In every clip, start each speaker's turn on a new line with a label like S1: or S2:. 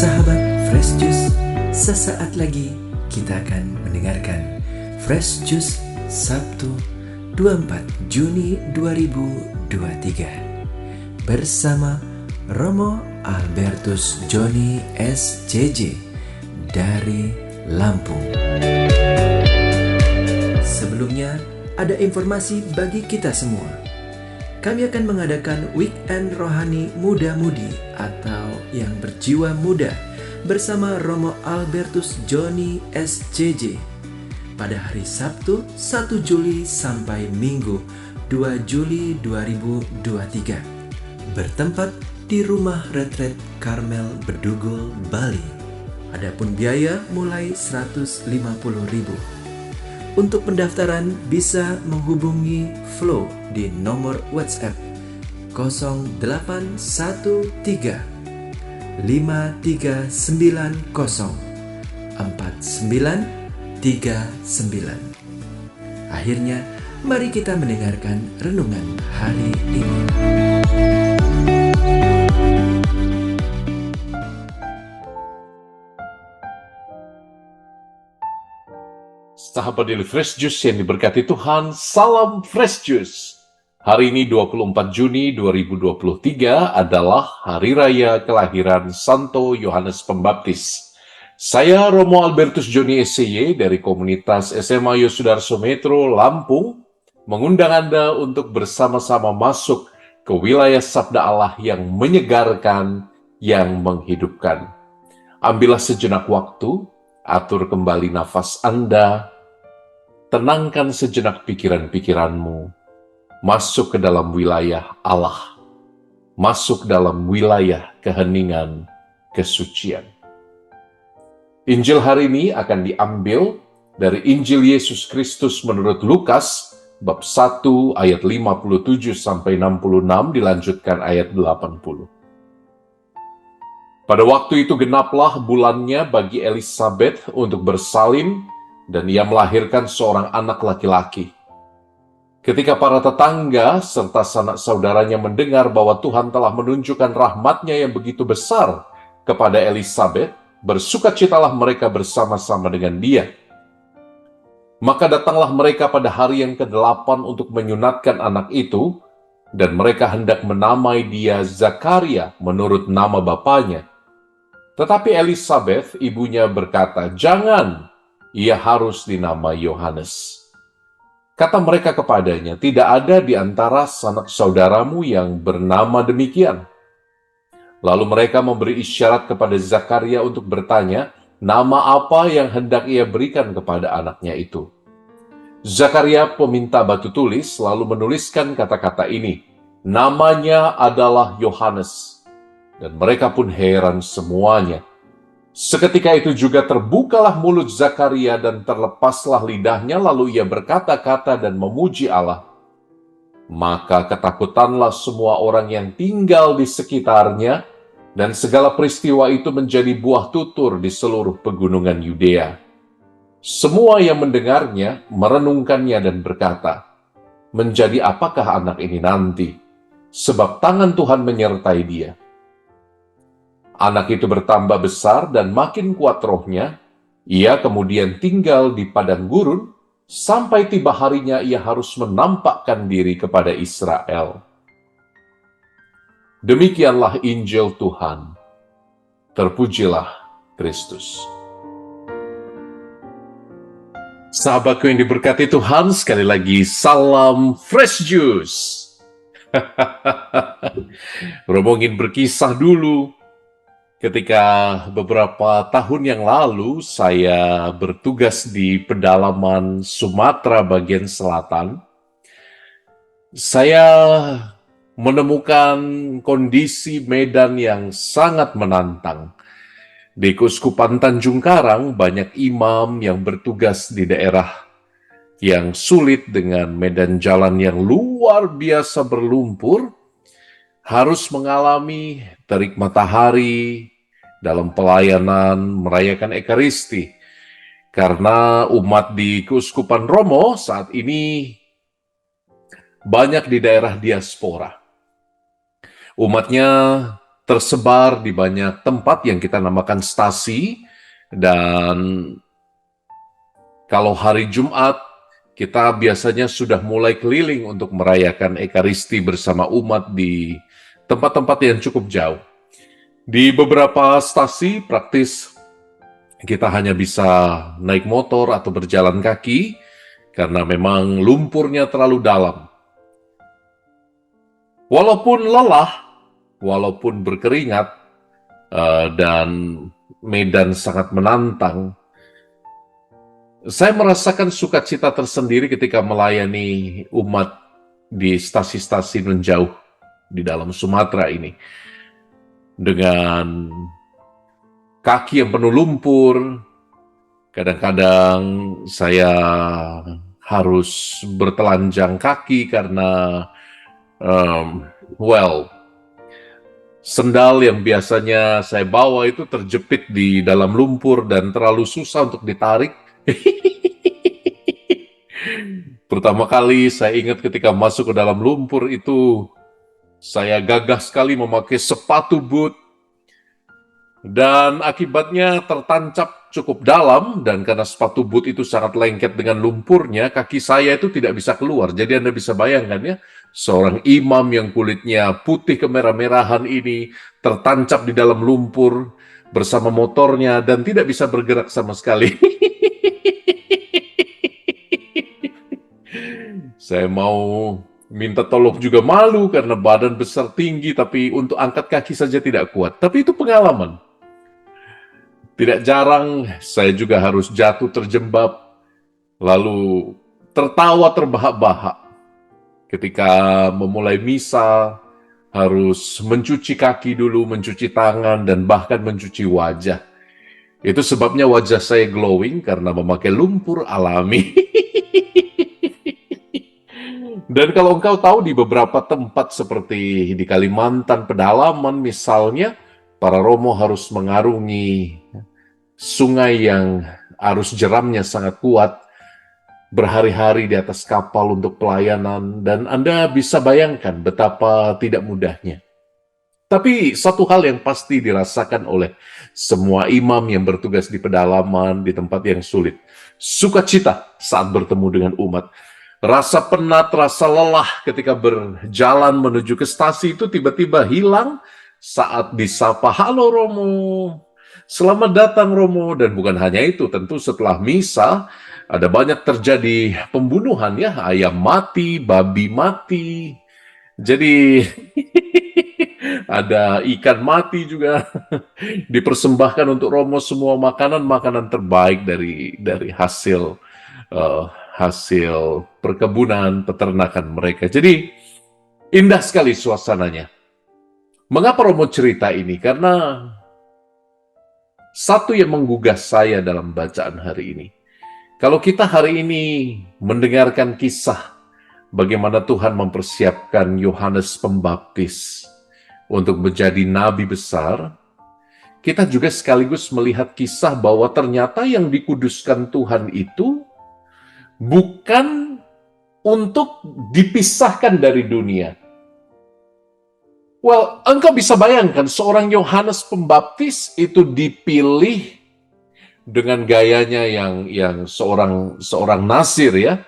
S1: Sahabat Fresh Juice, sesaat lagi kita akan mendengarkan Fresh Juice Sabtu 24 Juni 2023 bersama Romo Albertus Joni SCJ dari Lampung. Sebelumnya, ada informasi bagi kita semua. Kami akan mengadakan Weekend Rohani Muda-Mudi atau yang berjiwa muda bersama Romo Albertus Joni SCJ pada hari Sabtu 1 Juli sampai Minggu 2 Juli 2023 bertempat di Rumah Retret Karmel Bedugul, Bali. Adapun biaya mulai 150.000. Untuk pendaftaran bisa menghubungi Flow di nomor WhatsApp 0813 5390 4939. Akhirnya, mari kita mendengarkan renungan hari ini.
S2: Sahabat Daily Fresh Juice yang diberkati Tuhan, salam Fresh Juice. Hari ini 24 Juni 2023 adalah Hari Raya Kelahiran Santo Yohanes Pembaptis. Saya Romo Albertus Joni SCJ dari komunitas SMA Yosudarso Metro Lampung mengundang Anda untuk bersama-sama masuk ke wilayah Sabda Allah yang menyegarkan, yang menghidupkan. Ambillah sejenak waktu, atur kembali nafas Anda, tenangkan sejenak pikiran-pikiranmu, masuk ke dalam wilayah Allah, masuk dalam wilayah keheningan, kesucian. Injil hari ini akan diambil dari Injil Yesus Kristus menurut Lukas, bab 1 ayat 57 sampai 66, dilanjutkan ayat 80. Pada waktu itu genaplah bulannya bagi Elisabet untuk bersalin, dan ia melahirkan seorang anak laki-laki. Ketika para tetangga serta sanak saudaranya mendengar bahwa Tuhan telah menunjukkan rahmat-Nya yang begitu besar kepada Elisabet, bersukacitalah mereka bersama-sama dengan dia. Maka datanglah mereka pada hari yang ke-8 untuk menyunatkan anak itu, dan mereka hendak menamai dia Zakaria menurut nama bapaknya. Tetapi Elisabet, ibunya, berkata, "Jangan, ia harus dinamai Yohanes." Kata mereka kepadanya, "Tidak ada di antara sanak saudaramu yang bernama demikian." Lalu mereka memberi isyarat kepada Zakaria untuk bertanya, nama apa yang hendak ia berikan kepada anaknya itu. Zakaria meminta batu tulis, lalu menuliskan kata-kata ini, "Namanya adalah Yohanes." Dan mereka pun heran semuanya. Seketika itu juga terbukalah mulut Zakaria dan terlepaslah lidahnya, lalu ia berkata-kata dan memuji Allah. Maka ketakutanlah semua orang yang tinggal di sekitarnya, dan segala peristiwa itu menjadi buah tutur di seluruh pegunungan Yudea. Semua yang mendengarnya merenungkannya dan berkata, "Menjadi apakah anak ini nanti? Sebab tangan Tuhan menyertai dia." Anak itu bertambah besar dan makin kuat rohnya. Ia kemudian tinggal di padang gurun, sampai tiba harinya ia harus menampakkan diri kepada Israel. Demikianlah Injil Tuhan. Terpujilah Kristus. Sahabatku yang diberkati Tuhan, sekali lagi salam Fresh Juice. Romo ingin berkisah dulu. Ketika beberapa tahun yang lalu saya bertugas di pedalaman Sumatera bagian selatan, saya menemukan kondisi medan yang sangat menantang. Di Keuskupan Tanjung Karang banyak imam yang bertugas di daerah yang sulit dengan medan jalan yang luar biasa berlumpur, harus mengalami terik matahari dalam pelayanan merayakan Ekaristi. Karena umat di Keuskupan Romo saat ini banyak di daerah diaspora. Umatnya tersebar di banyak tempat yang kita namakan stasi. Dan kalau hari Jumat, kita biasanya sudah mulai keliling untuk merayakan Ekaristi bersama umat di tempat-tempat yang cukup jauh. Di beberapa stasi praktis kita hanya bisa naik motor atau berjalan kaki karena memang lumpurnya terlalu dalam. Walaupun lelah, walaupun berkeringat, dan medan sangat menantang, saya merasakan sukacita tersendiri ketika melayani umat di stasi-stasi menjauh di dalam Sumatera ini. Dengan kaki yang penuh lumpur, kadang-kadang saya harus bertelanjang kaki karena, sendal yang biasanya saya bawa itu terjepit di dalam lumpur dan terlalu susah untuk ditarik. Pertama kali saya ingat ketika masuk ke dalam lumpur itu, saya gagah sekali memakai sepatu boot, dan akibatnya tertancap cukup dalam, dan karena sepatu boot itu sangat lengket dengan lumpurnya, kaki saya itu tidak bisa keluar. Jadi Anda bisa bayangkan ya, seorang imam yang kulitnya putih kemerah-merahan ini tertancap di dalam lumpur bersama motornya dan tidak bisa bergerak sama sekali. Saya mau minta tolong juga malu karena badan besar tinggi, tapi untuk angkat kaki saja tidak kuat. Tapi itu pengalaman. Tidak jarang saya juga harus jatuh terjembab, lalu tertawa terbahak-bahak. Ketika memulai misa, harus mencuci kaki dulu, mencuci tangan, dan bahkan mencuci wajah. Itu sebabnya wajah saya glowing karena memakai lumpur alami. Dan kalau engkau tahu di beberapa tempat seperti di Kalimantan pedalaman misalnya, para romo harus mengarungi sungai yang arus jeramnya sangat kuat, berhari-hari di atas kapal untuk pelayanan, dan Anda bisa bayangkan betapa tidak mudahnya. Tapi satu hal yang pasti dirasakan oleh semua imam yang bertugas di pedalaman, di tempat yang sulit, sukacita saat bertemu dengan umat. Rasa penat, rasa lelah ketika berjalan menuju ke stasi itu tiba-tiba hilang saat disapa, "Halo Romo, selamat datang Romo." Dan bukan hanya itu, tentu setelah misa ada banyak terjadi pembunuhan ya, ayam mati, babi mati. Jadi ada ikan mati juga. Dipersembahkan untuk Romo semua makanan-makanan terbaik dari hasil perkebunan, peternakan mereka. Jadi indah sekali suasananya. Mengapa Romo cerita ini? Karena satu yang menggugah saya dalam bacaan hari ini. Kalau kita hari ini mendengarkan kisah bagaimana Tuhan mempersiapkan Yohanes Pembaptis untuk menjadi nabi besar, kita juga sekaligus melihat kisah bahwa ternyata yang dikuduskan Tuhan itu bukan untuk dipisahkan dari dunia. Engkau bisa bayangkan seorang Yohanes Pembaptis itu dipilih dengan gayanya yang seorang Nazir ya,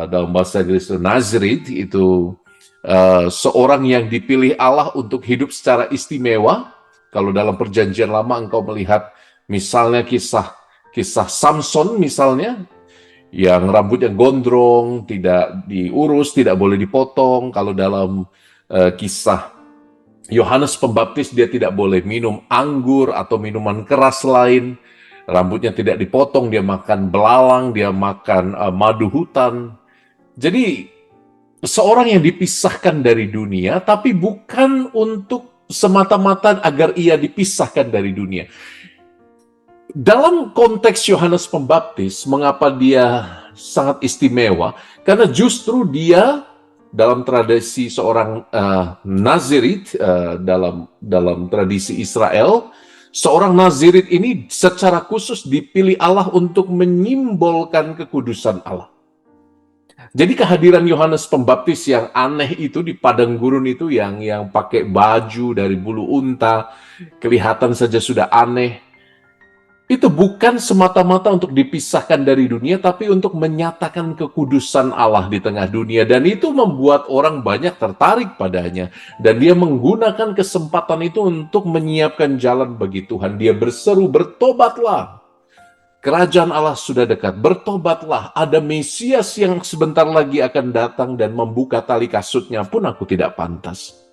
S2: dalam bahasa Inggris itu Nazareth, itu seorang yang dipilih Allah untuk hidup secara istimewa. Kalau dalam Perjanjian Lama engkau melihat misalnya kisah Samson misalnya, yang rambutnya gondrong, tidak diurus, tidak boleh dipotong. Kalau dalam kisah Yohanes Pembaptis, dia tidak boleh minum anggur atau minuman keras lain. Rambutnya tidak dipotong, dia makan belalang, dia makan madu hutan. Jadi seorang yang dipisahkan dari dunia, tapi bukan untuk semata-mata agar ia dipisahkan dari dunia. Dalam konteks Yohanes Pembaptis, mengapa dia sangat istimewa? Karena justru dia dalam tradisi seorang Nazirit, dalam tradisi Israel, seorang Nazirit ini secara khusus dipilih Allah untuk menyimbolkan kekudusan Allah. Jadi kehadiran Yohanes Pembaptis yang aneh itu di padang gurun itu, yang pakai baju dari bulu unta, kelihatan saja sudah aneh. Itu bukan semata-mata untuk dipisahkan dari dunia, tapi untuk menyatakan kekudusan Allah di tengah dunia. Dan itu membuat orang banyak tertarik padanya. Dan dia menggunakan kesempatan itu untuk menyiapkan jalan bagi Tuhan. Dia berseru, bertobatlah. Kerajaan Allah sudah dekat, bertobatlah. Ada Mesias yang sebentar lagi akan datang dan membuka tali kasutnya pun aku tidak pantas.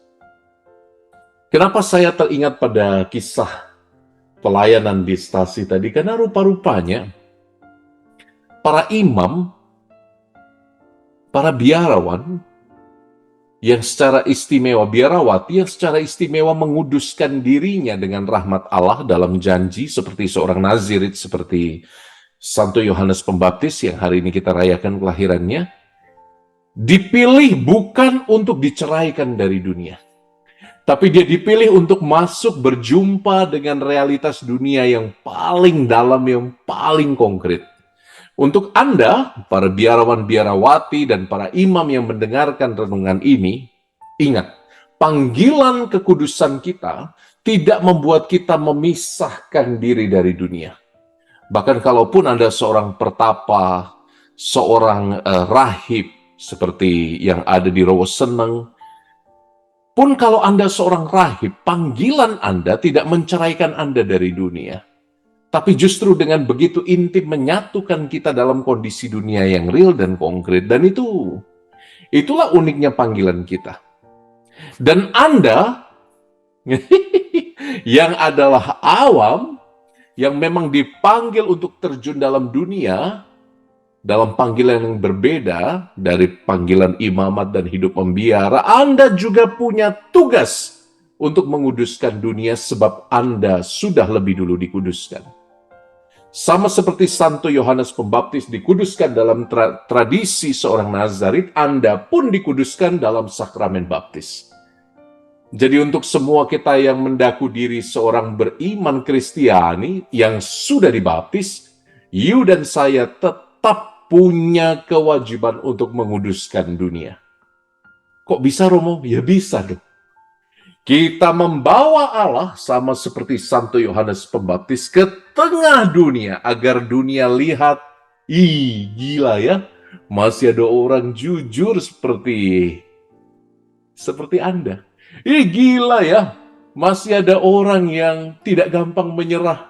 S2: Kenapa saya teringat pada kisah pelayanan di stasi tadi? Karena rupa-rupanya para imam, para biarawan yang secara istimewa, biarawati yang secara istimewa menguduskan dirinya dengan rahmat Allah dalam janji seperti seorang nazirit, seperti Santo Yohanes Pembaptis yang hari ini kita rayakan kelahirannya, dipilih bukan untuk diceraikan dari dunia. Tapi dia dipilih untuk masuk berjumpa dengan realitas dunia yang paling dalam, yang paling konkret. Untuk Anda, para biarawan-biarawati dan para imam yang mendengarkan renungan ini, ingat, panggilan kekudusan kita tidak membuat kita memisahkan diri dari dunia. Bahkan kalaupun Anda seorang pertapa, seorang rahib, seperti yang ada di Rowo Seneng, pun kalau Anda seorang rahib, panggilan Anda tidak menceraikan Anda dari dunia. Tapi justru dengan begitu intim menyatukan kita dalam kondisi dunia yang real dan konkret. Dan itulah uniknya panggilan kita. Dan Anda yang adalah awam, yang memang dipanggil untuk terjun dalam dunia, dalam panggilan yang berbeda dari panggilan imamat dan hidup membiara, Anda juga punya tugas untuk menguduskan dunia sebab Anda sudah lebih dulu dikuduskan. Sama seperti Santo Yohanes Pembaptis dikuduskan dalam tradisi seorang Nazarit, Anda pun dikuduskan dalam sakramen baptis. Jadi untuk semua kita yang mendaku diri seorang beriman Kristiani yang sudah dibaptis, you dan saya tetap punya kewajiban untuk menguduskan dunia. Kok bisa, Romo? Ya bisa dong. Kita membawa Allah sama seperti Santo Yohanes Pembaptis ke tengah dunia agar dunia lihat, ih gila ya, masih ada orang jujur seperti Anda. Ih gila ya, masih ada orang yang tidak gampang menyerah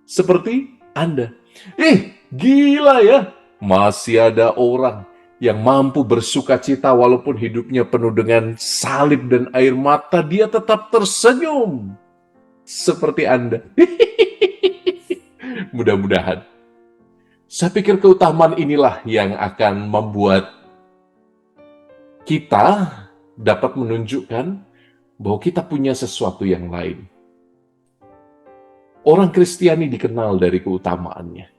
S2: seperti Anda. Ih gila ya, masih ada orang yang mampu bersuka cita walaupun hidupnya penuh dengan salib dan air mata, dia tetap tersenyum seperti Anda. Mudah-mudahan. Saya pikir keutamaan inilah yang akan membuat kita dapat menunjukkan bahwa kita punya sesuatu yang lain. Orang Kristiani dikenal dari keutamaannya.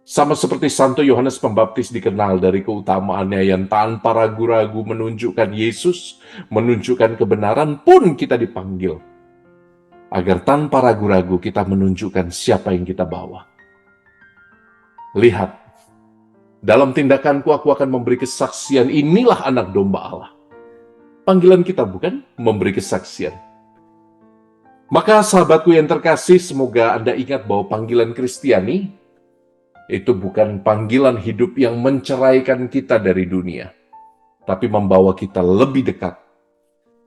S2: Sama seperti Santo Yohanes Pembaptis dikenal dari keutamaannya yang tanpa ragu-ragu menunjukkan Yesus, menunjukkan kebenaran, pun kita dipanggil agar tanpa ragu-ragu kita menunjukkan siapa yang kita bawa. Lihat, dalam tindakanku aku akan memberi kesaksian, inilah anak domba Allah. Panggilan kita bukan memberi kesaksian. Maka sahabatku yang terkasih, semoga Anda ingat bahwa panggilan Kristiani itu bukan panggilan hidup yang menceraikan kita dari dunia, tapi membawa kita lebih dekat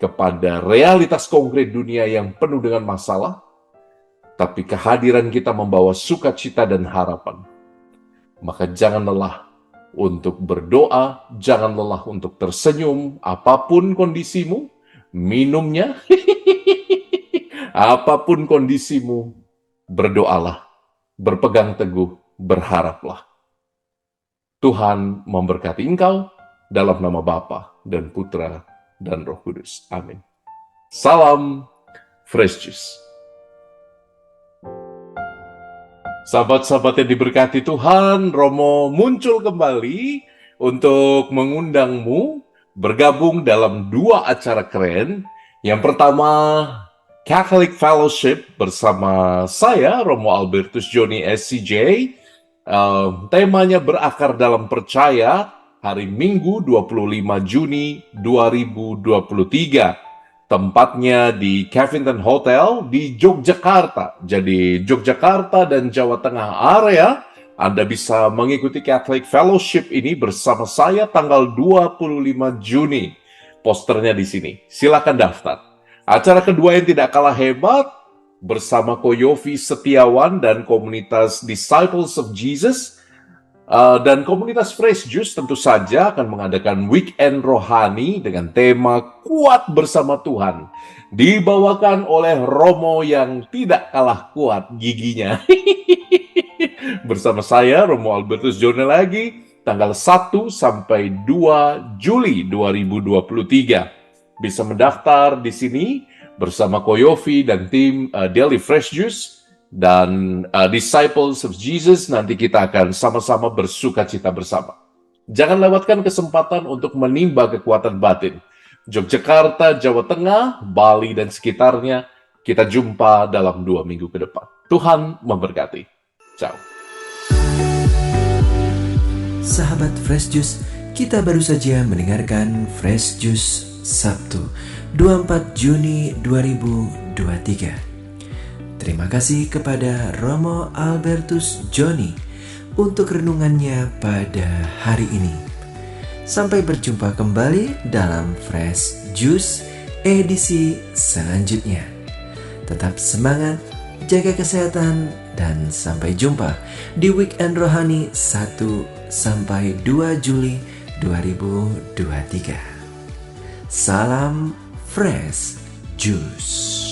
S2: kepada realitas konkret dunia yang penuh dengan masalah, tapi kehadiran kita membawa sukacita dan harapan. Maka jangan lelah untuk berdoa, jangan lelah untuk tersenyum, apapun kondisimu, minumnya, apapun kondisimu, berdoalah, berpegang teguh, berharaplah. Tuhan memberkati engkau dalam nama Bapa dan Putra dan Roh Kudus. Amin. Salam Fresh Juice. Sahabat-sahabat yang diberkati Tuhan, Romo muncul kembali untuk mengundangmu bergabung dalam 2 acara keren. Yang pertama, Catholic Fellowship bersama saya, Romo Albertus Joni SCJ. Temanya berakar dalam percaya, hari Minggu 25 Juni 2023. Tempatnya di Kevington Hotel di Yogyakarta. Jadi Yogyakarta dan Jawa Tengah area, Anda bisa mengikuti Catholic Fellowship ini bersama saya tanggal 25 Juni. Posternya di sini. Silakan daftar. Acara kedua yang tidak kalah hebat bersama Ko Yofi Setiawan dan komunitas Disciples of Jesus. Dan komunitas Fresh Juice tentu saja akan mengadakan weekend rohani dengan tema Kuat Bersama Tuhan. Dibawakan oleh Romo yang tidak kalah kuat giginya. Bersama saya, Romo Albertus Jone lagi, tanggal 1 sampai 2 Juli 2023. Bisa mendaftar di sini bersama Ko Yofi dan tim Daily Fresh Juice. Dan Disciples of Jesus, nanti kita akan sama-sama bersuka cita bersama. Jangan lewatkan kesempatan untuk menimba kekuatan batin. Yogyakarta, Jawa Tengah, Bali, dan sekitarnya, kita jumpa dalam 2 minggu ke depan. Tuhan memberkati. Ciao.
S1: Sahabat Fresh Juice, kita baru saja mendengarkan Fresh Juice Sabtu 24 Juni 2023. Terima kasih kepada Romo Albertus Joni untuk renungannya pada hari ini. Sampai berjumpa kembali dalam Fresh Juice edisi selanjutnya. Tetap semangat, jaga kesehatan, dan sampai jumpa di Weekend Rohani 1 sampai 2 Juli 2023. Salam Fresh Juice.